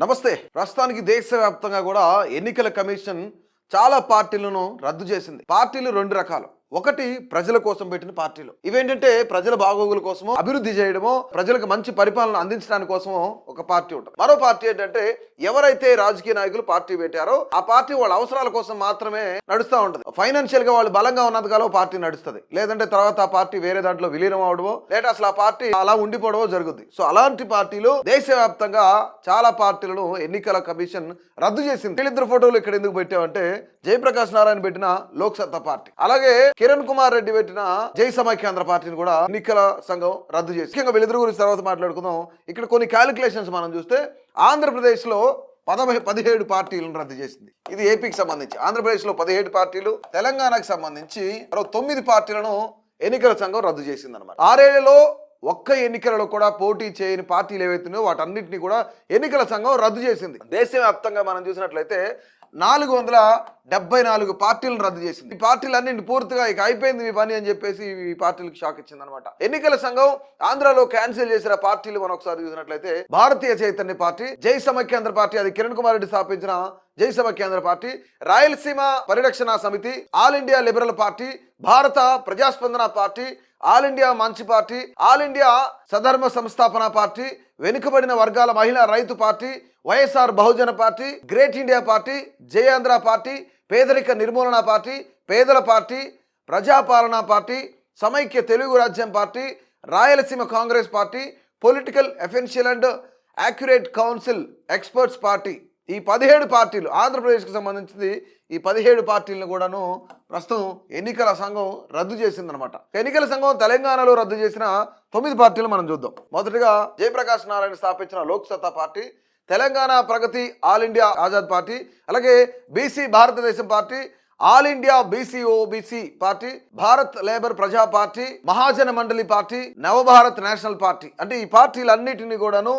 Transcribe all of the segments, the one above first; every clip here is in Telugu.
నమస్తే. ప్రస్తుతానికి దేశవ్యాప్తంగా కూడా ఎన్నికల కమిషన్ చాలా పార్టీలను రద్దు చేసింది. పార్టీలు రెండు రకాలు. ఒకటి ప్రజల కోసం పెట్టిన పార్టీలు. ఇవేంటంటే ప్రజల బాగోగుల కోసమో, అభివృద్ధి చేయడమో, ప్రజలకు మంచి పరిపాలన అందించడానికి కోసమో ఒక పార్టీ ఉంటుంది. మరో పార్టీ ఏంటంటే ఎవరైతే రాజకీయ నాయకులు పార్టీ పెట్టారో ఆ పార్టీ వాళ్ళ అవసరాల కోసం మాత్రమే నడుస్తూ ఉంటుంది. ఫైనాన్షియల్ గా వాళ్ళు బలంగా ఉన్నంతకాలం పార్టీ నడుస్తుంది. లేదంటే తర్వాత ఆ పార్టీ వేరే దాంట్లో విలీనం అవడమో, లేదా అసలు ఆ పార్టీ అలా ఉండిపోవడమో జరుగుతుంది. సో అలాంటి పార్టీలు దేశవ్యాప్తంగా చాలా పార్టీలను ఎన్నికల కమిషన్ రద్దు చేసింది. వీళ్ళిద్దరు ఫోటోలు ఇక్కడ ఎందుకు పెట్టామంటే జయప్రకాష్ నారాయణ పెట్టిన లోక్ సత్తా పార్టీ, అలాగే కిరణ్ కుమార్ రెడ్డి పెట్టిన జై సమైక్యాంధ్ర పార్టీని కూడా ఎన్నికల సంఘం రద్దు చేసి, ముఖ్యంగా వీళ్ళిద్దరు గురించి తర్వాత మాట్లాడుకుందాం. ఇక్కడ కొన్ని క్యాలిక్యులేషన్స్ మనం చూస్తే ఆంధ్రప్రదేశ్ లో 17 పార్టీలను రద్దు చేసింది. ఇది ఏపీకి సంబంధించి. ఆంధ్రప్రదేశ్ లో 17 పార్టీలు, తెలంగాణకు సంబంధించి 9 పార్టీలను ఎన్నికల సంఘం రద్దు చేసింది అనమాట. 6 ఏళ్లలో ఒక్క ఎన్నికలలో కూడా పోటీ చేయని పార్టీలు ఏవైతున్నాయో వాటన్నిటిని కూడా ఎన్నికల సంఘం రద్దు చేసింది. దేశవ్యాప్తంగా మనం చూసినట్లయితే 474 పార్టీలను రద్దు చేసింది. ఈ పార్టీలన్నింటి పూర్తిగా ఇక అయిపోయింది మీ పని అని చెప్పేసి ఈ పార్టీలకు షాక్ ఇచ్చింది అనమాట. ఎన్నికల సంఘం ఆంధ్రాలో క్యాన్సిల్ చేసిన పార్టీలు మనం ఒకసారి చూసినట్లయితే భారతీయ చైతన్య పార్టీ, జై సమైక్యాంధ్ర పార్టీ, అది కిరణ్ కుమార్ రెడ్డి స్థాపించిన జై సమైక్యాంధ్ర పార్టీ, రాయలసీమ పరిరక్షణ సమితి, ఆల్ ఇండియా లిబరల్ పార్టీ, భారత ప్రజాస్పందన పార్టీ, ఆల్ ఇండియా మంచి పార్టీ, ఆల్ ఇండియా సధర్మ సంస్థాపన పార్టీ, వెనుకబడిన వర్గాల మహిళా రైతు party, YSR Bahujan party, great India party, Jayandhra party, పేదరిక నిర్మూలన పార్టీ, పేదల పార్టీ, ప్రజాపాలన పార్టీ, సమైక్య తెలుగు రాజ్యం party, Rayalaseema Congress party, political influential and accurate council experts party. ఈ 17 పార్టీలు ఆంధ్రప్రదేశ్కి సంబంధించింది. ఈ 17 పార్టీలను కూడాను ప్రస్తుతం ఎన్నికల సంఘం రద్దు చేసిందనమాట. ఎన్నికల సంఘం తెలంగాణలో రద్దు చేసిన 9 పార్టీలు మనం చూద్దాం. మొదటిగా జయప్రకాష్ నారాయణ స్థాపించిన లోక్ సత్తా పార్టీ, తెలంగాణ ప్రగతి ఆల్ ఇండియా ఆజాద్ పార్టీ, అలాగే బీసీ భారతదేశం party, all India BC OBC party, Bharat labour ప్రజా పార్టీ, మహాజన మండలి పార్టీ, నవభారత్ నేషనల్ పార్టీ. అంటే ఈ పార్టీలన్నిటినీ కూడాను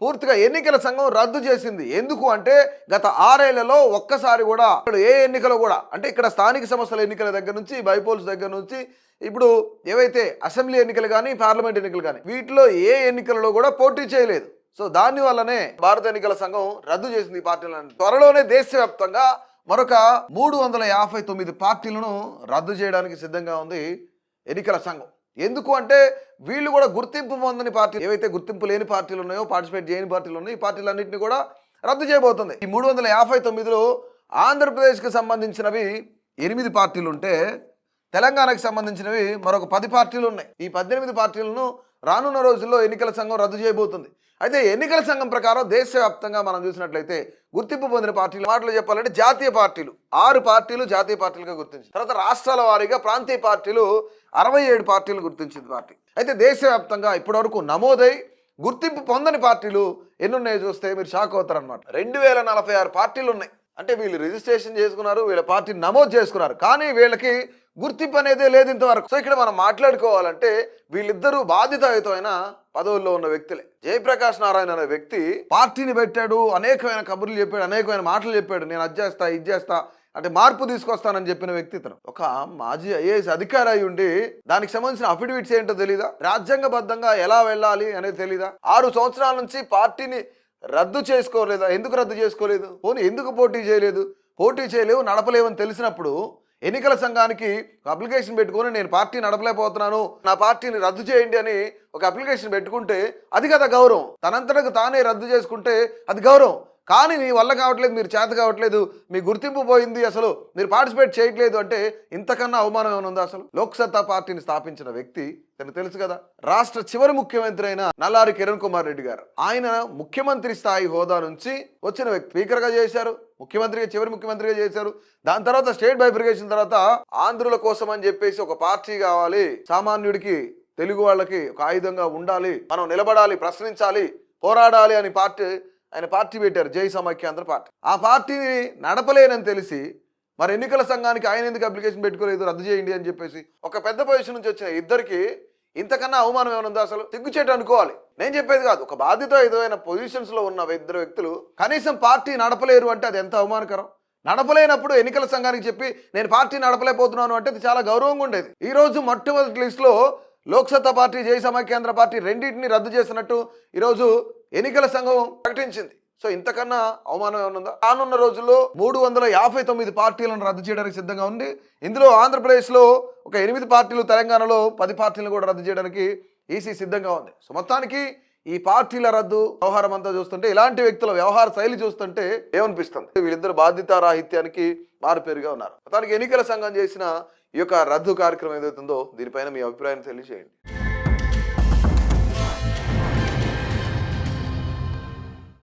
పూర్తిగా ఎన్నికల సంఘం రద్దు చేసింది. ఎందుకు అంటే గత 6 ఏళ్లలో ఒక్కసారి కూడా ఏ ఎన్నికలు కూడా, అంటే ఇక్కడ స్థానిక సంస్థల ఎన్నికల దగ్గర నుంచి, బైపోల్స్ దగ్గర నుంచి, ఇప్పుడు ఏవైతే అసెంబ్లీ ఎన్నికలు కానీ పార్లమెంట్ ఎన్నికలు కానీ వీటిలో ఏ ఎన్నికలలో కూడా పోటీ చేయలేదు. సో దాని వల్లనే భారత ఎన్నికల సంఘం రద్దు చేసింది ఈ పార్టీలను. త్వరలోనే దేశవ్యాప్తంగా మరొక 359 పార్టీలను రద్దు చేయడానికి సిద్ధంగా ఉంది ఎన్నికల సంఘం. ఎందుకు అంటే వీళ్ళు కూడా గుర్తింపు పొందని పార్టీలు, ఏవైతే గుర్తింపు లేని పార్టీలు ఉన్నాయో, పార్టిసిపేట్ చేయని పార్టీలు ఉన్నాయో, ఈ పార్టీలన్నింటినీ కూడా రద్దు చేయబోతుంది. ఈ 359లో ఆంధ్రప్రదేశ్కి సంబంధించినవి 8 పార్టీలు ఉంటే తెలంగాణకు సంబంధించినవి మరొక 10 పార్టీలు ఉన్నాయి. ఈ 18 పార్టీలను రానున్న రోజుల్లో ఎన్నికల సంఘం రద్దు చేయబోతుంది. అయితే ఎన్నికల సంఘం ప్రకారం దేశవ్యాప్తంగా మనం చూసినట్లయితే గుర్తింపు పొందిన పార్టీలు మాటలు చెప్పాలంటే జాతీయ పార్టీలు 6 పార్టీలు జాతీయ పార్టీలుగా గుర్తించింది. తర్వాత రాష్ట్రాల వారీగా ప్రాంతీయ పార్టీలు 67 పార్టీలు గుర్తించింది పార్టీ. అయితే దేశవ్యాప్తంగా ఇప్పటివరకు నమోదై గుర్తింపు పొందని పార్టీలు ఎన్ని ఉన్నాయో చూస్తే మీరు షాక్ అవుతారనమాట. 2046 పార్టీలు ఉన్నాయి. అంటే వీళ్ళు రిజిస్ట్రేషన్ చేసుకున్నారు, వీళ్ళ పార్టీని నమోదు చేసుకున్నారు, కానీ వీళ్ళకి గుర్తింపు అనేదే లేదు ఇంతవరకు. సో ఇక్కడ మనం మాట్లాడుకోవాలంటే వీళ్ళిద్దరూ బాధ్యతాయుతమైన పదవుల్లో ఉన్న వ్యక్తులే. జయప్రకాష్ నారాయణ అనే వ్యక్తి పార్టీని పెట్టాడు, అనేకమైన కబుర్లు చెప్పాడు, అనేకమైన మాటలు చెప్పాడు, నేను అది చేస్తా ఇది చేస్తా అంటే మార్పు తీసుకొస్తానని చెప్పిన వ్యక్తి ఇతను. ఒక మాజీ ఐఏఎస్ అధికారి అయి ఉండి దానికి సంబంధించిన అఫిడవిట్స్ ఏంటో తెలీదా? రాజ్యాంగబద్ధంగా ఎలా వెళ్ళాలి అనేది తెలీదా? 6 సంవత్సరాల నుంచి పార్టీని రద్దు చేసుకోలేదా? ఎందుకు రద్దు చేసుకోలేదు? పోనీ ఎందుకు పోటీ చేయలేదు? పోటీ చేయలేవు, నడపలేవని తెలిసినప్పుడు ఎన్నికల సంఘానికి ఒక అప్లికేషన్ పెట్టుకొని నేను పార్టీ నడపలేకపోతున్నాను, నా పార్టీని రద్దు చేయండి అని ఒక అప్లికేషన్ పెట్టుకుంటే అది కదా గౌరవం. తనంతటకు తానే రద్దు చేసుకుంటే అది గౌరవం. కానీ మీ వల్ల కావట్లేదు, మీరు చేత కావట్లేదు, మీ గుర్తింపు పోయింది, అసలు మీరు పార్టిసిపేట్ చేయట్లేదు అంటే ఇంతకన్నా అవమానం ఏమైనా ఉందా? అసలు లోక్ సత్తా పార్టీని స్థాపించిన వ్యక్తి తనకు తెలుసు కదా. రాష్ట్ర చివరి ముఖ్యమంత్రి అయిన నల్లారి కిరణ్ కుమార్ రెడ్డి గారు, ఆయన ముఖ్యమంత్రి స్థాయి హోదా నుంచి వచ్చిన వ్యక్తి. స్పీకర్గా చేశారు, ముఖ్యమంత్రిగా, చివరి ముఖ్యమంత్రిగా చేశారు. దాని తర్వాత స్టేట్ బైఫర్కేషన్ తర్వాత ఆంధ్రుల కోసం అని చెప్పేసి ఒక పార్టీ కావాలి, సామాన్యుడికి తెలుగు వాళ్ళకి ఒక ఆయుధంగా ఉండాలి, మనం నిలబడాలి, ప్రశ్నించాలి, పోరాడాలి అని ఆయన పార్టీ పెట్టారు, జై సమైక్యాంధ్ర పార్టీ. ఆ పార్టీని నడపలేనని తెలిసి మరి ఎన్నికల సంఘానికి ఆయన ఎందుకు అప్లికేషన్ పెట్టుకోలేదు, రద్దు చేయండి అని చెప్పేసి? ఒక పెద్ద పొజిషన్ నుంచి వచ్చిన ఇద్దరికి ఇంతకన్నా అవమానం ఏమైనా ఉందా? అసలు సిగ్గుచేటు అనుకోవాలి. నేను చెప్పేది కాదు, ఒక బాధ్యతాయుతమైన పొజిషన్స్ లో ఉన్న 2 వ్యక్తులు కనీసం పార్టీ నడపలేరు అంటే అది ఎంత అవమానకరం. నడపలేనప్పుడు ఎన్నికల సంఘానికి చెప్పి నేను పార్టీ నడపలేకపోతున్నాను అంటే అది చాలా గౌరవంగా ఉండేది. ఈ రోజు మొట్టమొదటి లిస్టులో లోక్ సత్తా పార్టీ, జై సమైక్యాంధ్ర పార్టీ రెండింటిని రద్దు చేసినట్టు ఈరోజు ఎన్నికల సంఘం ప్రకటించింది. సో ఇంతకన్నా అవమానం ఏమైనా ఉందా? రానున్న రోజుల్లో 359 పార్టీలను రద్దు చేయడానికి సిద్ధంగా ఉంది. ఇందులో ఆంధ్రప్రదేశ్లో ఒక 8 పార్టీలు, తెలంగాణలో 10 పార్టీలను కూడా రద్దు చేయడానికి ఈసీ సిద్ధంగా ఉంది. సో మొత్తానికి ఈ పార్టీల రద్దు వ్యవహారం అంతా చూస్తుంటే, ఇలాంటి వ్యక్తుల వ్యవహార శైలి చూస్తుంటే ఏమనిపిస్తుంది? వీళ్ళిద్దరు బాధ్యతారాహిత్యానికి మారుపేరుగా ఉన్నారు. మొత్తానికి ఎన్నికల సంఘం చేసిన ఈ యొక్క రద్దు కార్యక్రమం ఏదైతుందో దీనిపైన మీ అభిప్రాయం తెలియజేయండి.